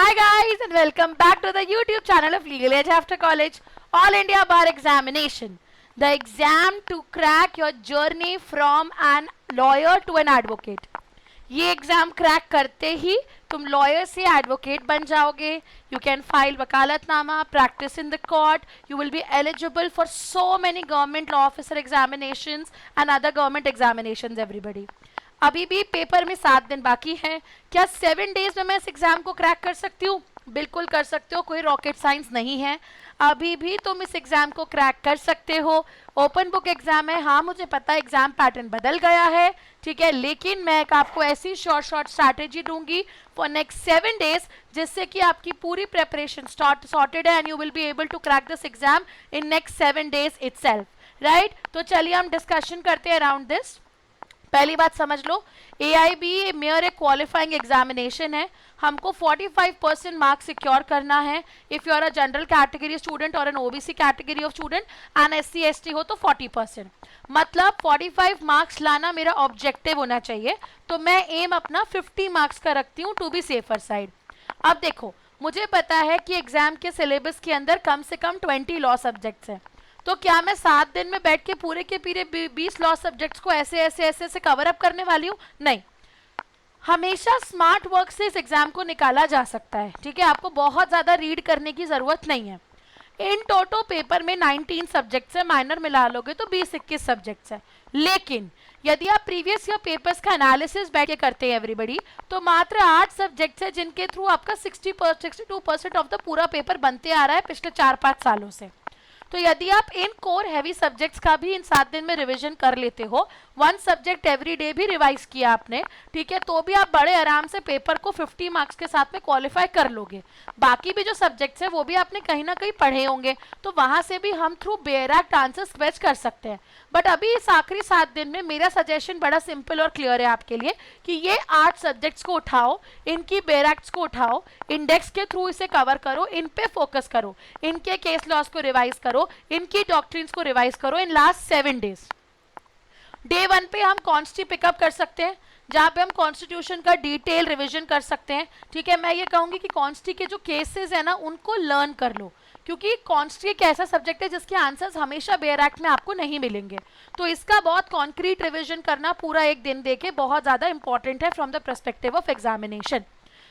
Hi guys and welcome back to the YouTube channel of Legal Edge After College All India Bar Examination. The exam to crack your journey from an lawyer to an advocate. ये exam crack करते ही तुम lawyer से advocate बन जाओगे. You can file वकालतनामा, practice in the court. You will be eligible for so many government law officer examinations and other government examinations. Everybody, अभी भी पेपर में 7 दिन बाकी हैं. क्या 7 डेज में मैं इस एग्जाम को क्रैक कर सकती हूँ? बिल्कुल कर सकते हो, कोई रॉकेट साइंस नहीं है. अभी भी तुम इस एग्जाम को क्रैक कर सकते हो. ओपन बुक एग्जाम है. हाँ, मुझे पता है एग्जाम पैटर्न बदल गया है, ठीक है, लेकिन मैं आपको ऐसी शॉर्ट स्ट्रैटेजी दूंगी फॉर नेक्स्ट 7 डेज जिससे कि आपकी पूरी प्रेपरेशन सॉर्टेड है and you will be able to crack this exam in next 7 days itself. Right, तो चलिए हम डिस्कशन करते हैं अराउंड दिस. पहली बात समझ लो, AIB मेयर एक क्वालिफाइंग एग्जामिनेशन है. हमको 45% मार्क्स सिक्योर करना है. If you are a general category student और an OBC category of student and SC ST हो तो 40%, मतलब 45 मार्क्स लाना मेरा ऑब्जेक्टिव होना चाहिए. तो मैं एम अपना 50 मार्क्स का रखती हूँ टू बी सेफर साइड. अब देखो, मुझे पता है कि एग्जाम के सिलेबस के अंदर कम से कम 20 लॉ सब्जेक्ट्स हैं. तो क्या मैं 7 दिन में बैठ के पूरे के पूरे 20 लॉ सब्जेक्ट्स को ऐसे कवर अप करने वाली हूँ? नहीं. हमेशा स्मार्ट वर्क से इस एग्जाम को निकाला जा सकता है, ठीक है. आपको बहुत ज़्यादा रीड करने की ज़रूरत नहीं है. इन टोटल पेपर में 19 सब्जेक्ट्स है, माइनर मिला लोगे तो 20-21 सब्जेक्ट्स है. लेकिन यदि आप प्रीवियस ईयर पेपर्स का एनालिसिस बैठ के करते हैं एवरीबडी, तो मात्र 8 सब्जेक्ट्स है जिनके थ्रू आपका 62% ऑफ द पूरा पेपर बनते आ रहा है पिछले 4-5 सालों से. तो यदि आप इन कोर हैवी सब्जेक्ट्स का भी इन 7 दिन में रिवीजन कर लेते हो, 1 सब्जेक्ट एवरी डे भी रिवाइज किया आपने, ठीक है, तो भी आप बड़े आराम से पेपर को 50 मार्क्स के साथ में क्वालिफाई कर लोगे. बाकी भी जो सब्जेक्ट्स हैं वो भी आपने कहीं ना कहीं पढ़े होंगे, तो वहां से भी हम through bare act answers fetch कर सकते हैं. बट अभी इस आखिरी 7 दिन में मेरा सजेशन बड़ा सिंपल और क्लियर है आपके लिए कि ये 8 सब्जेक्ट्स को उठाओ, इनकी बेयर एक्ट्स को उठाओ, इंडेक्स के थ्रू इसे कवर करो, इन पे फोकस करो, इनके केस लॉस को रिवाइज करो, इनकी डॉक्ट्रिन्स को रिवाइज करो इन लास्ट 7 डेज. डे 1 पे हम कॉन्स्टी पिकअप कर सकते हैं, जहाँ पे हम कॉन्स्टिट्यूशन का डिटेल रिवीजन कर सकते हैं, ठीक है. मैं ये कहूँगी कि कॉन्स्टी के जो केसेस है ना उनको लर्न कर लो, क्योंकि कॉन्स्टी एक ऐसा सब्जेक्ट है जिसके आंसर्स हमेशा बेयर एक्ट में आपको नहीं मिलेंगे. तो इसका बहुत कॉन्क्रीट रिवीजन करना पूरा एक दिन देके बहुत ज़्यादा इंपॉर्टेंट है from the perspective of examination.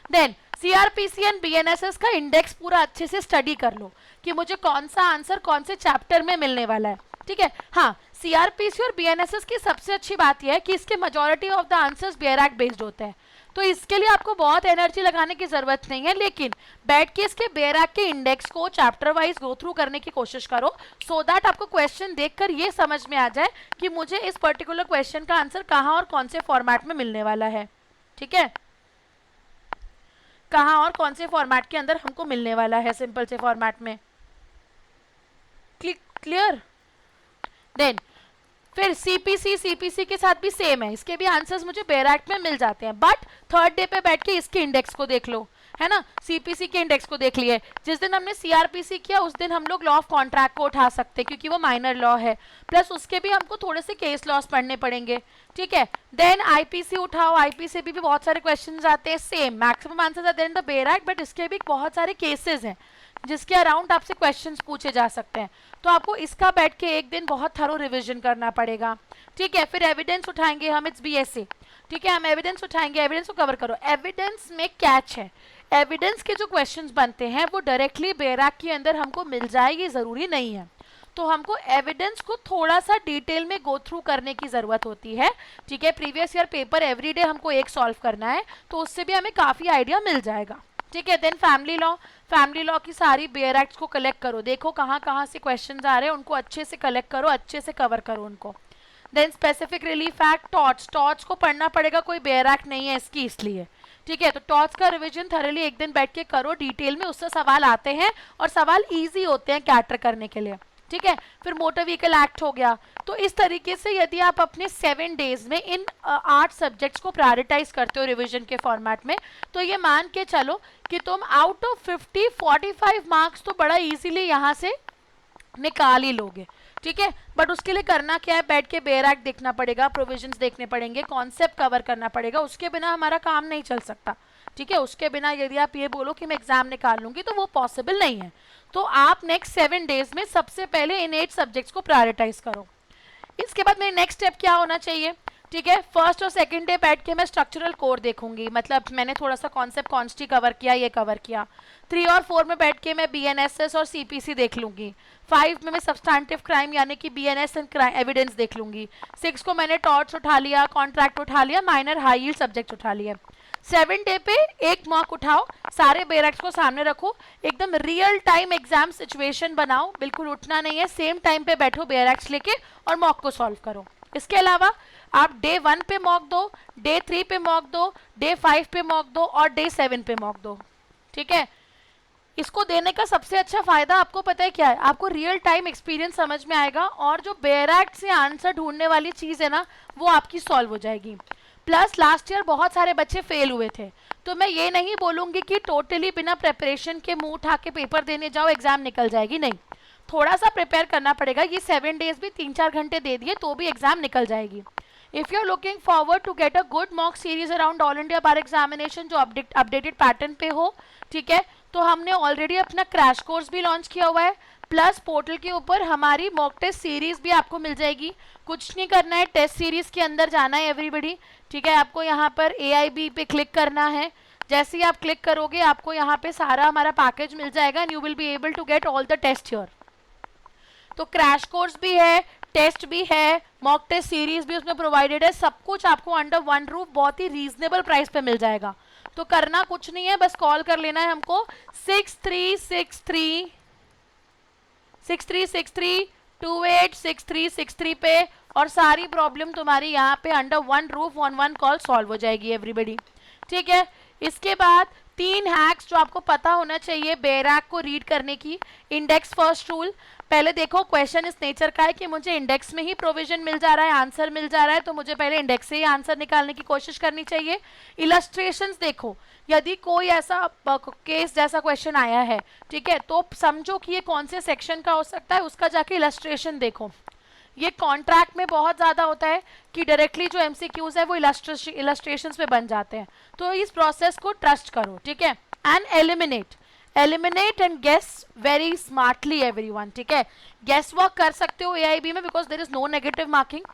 Then CRPC and BNSS का इंडेक्स पूरा अच्छे से स्टडी कर लो कि मुझे कौन सा आंसर कौन से चैप्टर में मिलने वाला है, ठीक है. हाँ, CRPC और BNSS की सबसे अच्छी बात यह है कि इसके majority of the answers bare act based होते हैं, तो इसके लिए आपको बहुत एनर्जी लगाने की जरूरत नहीं है. लेकिन बैठ के इसके बेयर एक्ट के इंडेक्स को चैप्टर वाइज गो थ्रू करने की कोशिश करो, सो दैट आपको क्वेश्चन देखकर ये समझ में आ जाए कि मुझे इस पर्टिकुलर क्वेश्चन का आंसर कहाँ और कौन से फॉर्मेट में मिलने वाला है, ठीक है, कहाँ और कौन से फॉर्मेट के अंदर हमको मिलने वाला है, सिंपल से फॉर्मेट में. क्लियर. देन फिर CPC के साथ भी सेम है, इसके भी आंसर्स मुझे बेयर एक्ट में मिल जाते हैं. बट 3rd डे पे बैठ के इसके इंडेक्स को देख लो, है ना. CPC के इंडेक्स को देख लिए. जिस दिन हमने CRPC किया उस दिन हम लोग लॉ ऑफ कॉन्ट्रैक्ट को उठा सकते हैं क्योंकि वो माइनर लॉ है, प्लस उसके भी हमको थोड़े से केस लॉस पढ़ने पड़ेंगे, ठीक है. देन IPC उठाओ, IPC भी बहुत सारे क्वेश्चंस आते हैं, same maximum answers are there in the bare act, but इसके भी बहुत सारे केसेस हैं जिसके अराउंड आपसे क्वेश्चंस पूछे जा सकते हैं. तो आपको इसका बैठ के एक दिन बहुत थरो रिवीजन करना पड़ेगा, ठीक है. फिर एविडेंस उठाएंगे हम, इट्स BSA, ठीक है. हम एविडेंस उठाएंगे, एविडेंस को कवर करो. एविडेंस में कैच है, एविडेंस के जो क्वेश्चंस बनते हैं वो डायरेक्टली बेयर एक्ट के अंदर हमको मिल जाए ये ज़रूरी नहीं है. तो हमको एविडेंस को थोड़ा सा डिटेल में गो थ्रू करने की ज़रूरत होती है, ठीक है. प्रीवियस ईयर पेपर एवरीडे हमको एक सॉल्व करना है, तो उससे भी हमें काफ़ी आइडिया मिल जाएगा, ठीक है. देन फैमिली लॉ की सारी बेयर एक्ट्स को कलेक्ट करो, देखो कहाँ कहाँ से क्वेश्चंस आ रहे हैं, उनको अच्छे से कलेक्ट करो, अच्छे से कवर करो उनको. Then specific relief act, torts को पढ़ना पड़ेगा, कोई बेयर एक्ट नहीं है इसकी इसलिए, ठीक है. तो टॉर्च का रिवीजन थरली एक दिन बैठ के करो डिटेल में, उससे सवाल आते हैं और सवाल ईजी होते हैं कैटर करने के लिए, ठीक है. फिर मोटर व्हीकल एक्ट हो गया. तो इस तरीके से यदि आप अपने 7 डेज में इन 8 सब्जेक्ट्स को प्रायोरिटाइज करते हो रिवीजन के फॉर्मेट में, तो ये मान के चलो कि तुम आउट ऑफ 50 45 मार्क्स तो बड़ा इजीली यहाँ से निकाल ही लोगे, ठीक है. बट उसके लिए करना क्या है, बैठ के बेयर एक्ट देखना पड़ेगा, प्रोविजंस देखने पड़ेंगे, कॉन्सेप्ट कवर करना पड़ेगा, उसके बिना हमारा काम नहीं चल सकता, ठीक है, उसके बिना यदि आप ये बोलो कि मैं एग्जाम निकाल लूंगी तो वो पॉसिबल नहीं है। तो आप नेक्स्ट 7 डेज में सबसे पहले इन 8 सब्जेक्ट्स को प्रायोरिटाइज करो। इसके बाद मेरे नेक्स्ट स्टेप क्या होना चाहिए, ठीक है, फर्स्ट और सेकंड डे बैठ के मैं स्ट्रक्चरल कोर देखूंगी, मतलब मैंने थोड़ा सा कॉन्सेप्ट कॉन्स्टी कवर किया, ये कवर किया। 3 और 4 में बैठ के मैं बीएनएसएस और सीपीसी देख लूंगी। 5 में मैं सब्सटैंटिव क्राइम यानी कि बीएनएस एंड एविडेंस देख लूंगी। 6 को मैंने टॉर्ट्स उठा लिया, कॉन्ट्रैक्ट उठा लिया, माइनर हाई यील्ड सब्जेक्ट उठा लिया। 7 डे पे एक मॉक उठाओ, सारे बेरेक्स को सामने रखो, एकदम रियल टाइम एग्जाम सिचुएशन बनाओ, बिल्कुल उठना नहीं है, सेम टाइम पे बैठो बेरेक्स लेके और मॉक को सॉल्व करो। इसके अलावा आप डे 1 पे मॉक दो, डे 3 पे मॉक दो, डे 5 पे मॉक दो और डे 7 पे मॉक दो, ठीक है। इसको देने का सबसे अच्छा फायदा आपको पता है क्या है, आपको रियल टाइम एक्सपीरियंस समझ में आएगा और जो बेरेक्ट से आंसर ढूंढने वाली चीज है ना वो आपकी सॉल्व हो जाएगी। प्लस लास्ट ईयर बहुत सारे बच्चे फेल हुए थे, तो मैं ये नहीं बोलूंगी कि टोटली बिना प्रिपरेशन के मुंह उठा के पेपर देने जाओ एग्जाम निकल जाएगी, नहीं, थोड़ा सा प्रिपेयर करना पड़ेगा। ये 7 डेज भी 3-4 घंटे दे दिए तो भी एग्जाम निकल जाएगी। If you are looking forward to get a good mock series around all India bar examination जो अपडेटेड पैटर्न पे हो, ठीक है, तो हमने ऑलरेडी अपना क्रैश कोर्स भी लॉन्च किया हुआ है, प्लस पोर्टल के ऊपर हमारी मॉक टेस्ट सीरीज भी आपको मिल जाएगी। कुछ नहीं करना है, टेस्ट सीरीज के अंदर जाना है एवरीबडी, ठीक है, आपको यहाँ पर AIB पे क्लिक करना है। जैसे ही आप क्लिक करोगे आपको यहाँ पे सारा हमारा पैकेज मिल जाएगा and you will be able to get all the test here. तो क्रैश कोर्स भी है, टेस्ट भी है, मॉक टेस्ट सीरीज भी उसमें प्रोवाइडेड है, सब कुछ आपको अंडर वन रूफ बहुत ही रीजनेबल प्राइस पे मिल जाएगा। तो करना कुछ नहीं है, बस कॉल कर लेना है हमको 6363 पे और सारी प्रॉब्लम तुम्हारी यहाँ पे under one roof on one call solve हो जाएगी एवरीबडी, ठीक है। इसके बाद 3 हैक्स जो आपको पता होना चाहिए बेरैक को रीड करने की। इंडेक्स फर्स्ट रूल, पहले देखो क्वेश्चन इस नेचर का है कि मुझे इंडेक्स में ही प्रोविजन मिल जा रहा है, आंसर मिल जा रहा है, तो मुझे पहले इंडेक्स से ही आंसर निकालने की कोशिश करनी चाहिए। इलस्ट्रेशंस देखो, यदि कोई ऐसा केस जैसा क्वेश्चन आया है, ठीक है, तो समझो कि ये कौन से सेक्शन का हो सकता है, उसका जाके इलस्ट्रेशन देखो। ये कॉन्ट्रैक्ट में बहुत ज़्यादा होता है कि डायरेक्टली जो MCQs है वो इलस्ट्रेशंस पे बन जाते हैं, तो इस प्रोसेस को ट्रस्ट करो, ठीक है। And eliminate and guess very smartly everyone, ठीक है। गेस वर्क कर सकते हो AIB में because there is no negative marking,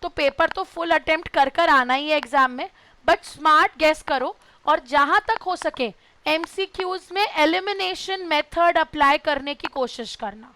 तो पेपर तो फुल अटेम्प्ट कर आना ही है एग्जाम में, बट स्मार्ट गेस करो और जहां तक हो सके MCQs में एलिमिनेशन मेथड अप्लाई करने की कोशिश करना।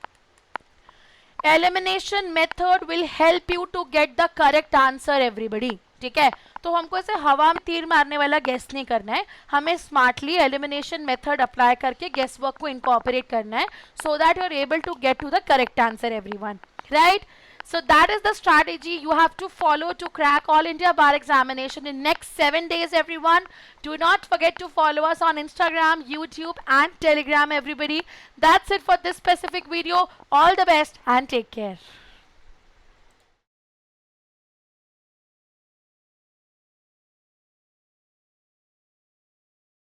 Elimination method will help you to get the correct answer everybody, ठीक है। तो हमको ऐसे हवा में तीर मारने वाला गेस नहीं करना है, हमें स्मार्टली एलिमिनेशन मेथड अप्लाई करके गेस वर्क को इनकॉर्पोरेट करना है so that you are able to get to the correct answer everyone, right. So that is the strategy you have to follow to crack All India Bar Examination in next 7 days everyone. Do not forget to follow us on Instagram, YouTube and Telegram everybody. That's it for this specific video. All the best and take care.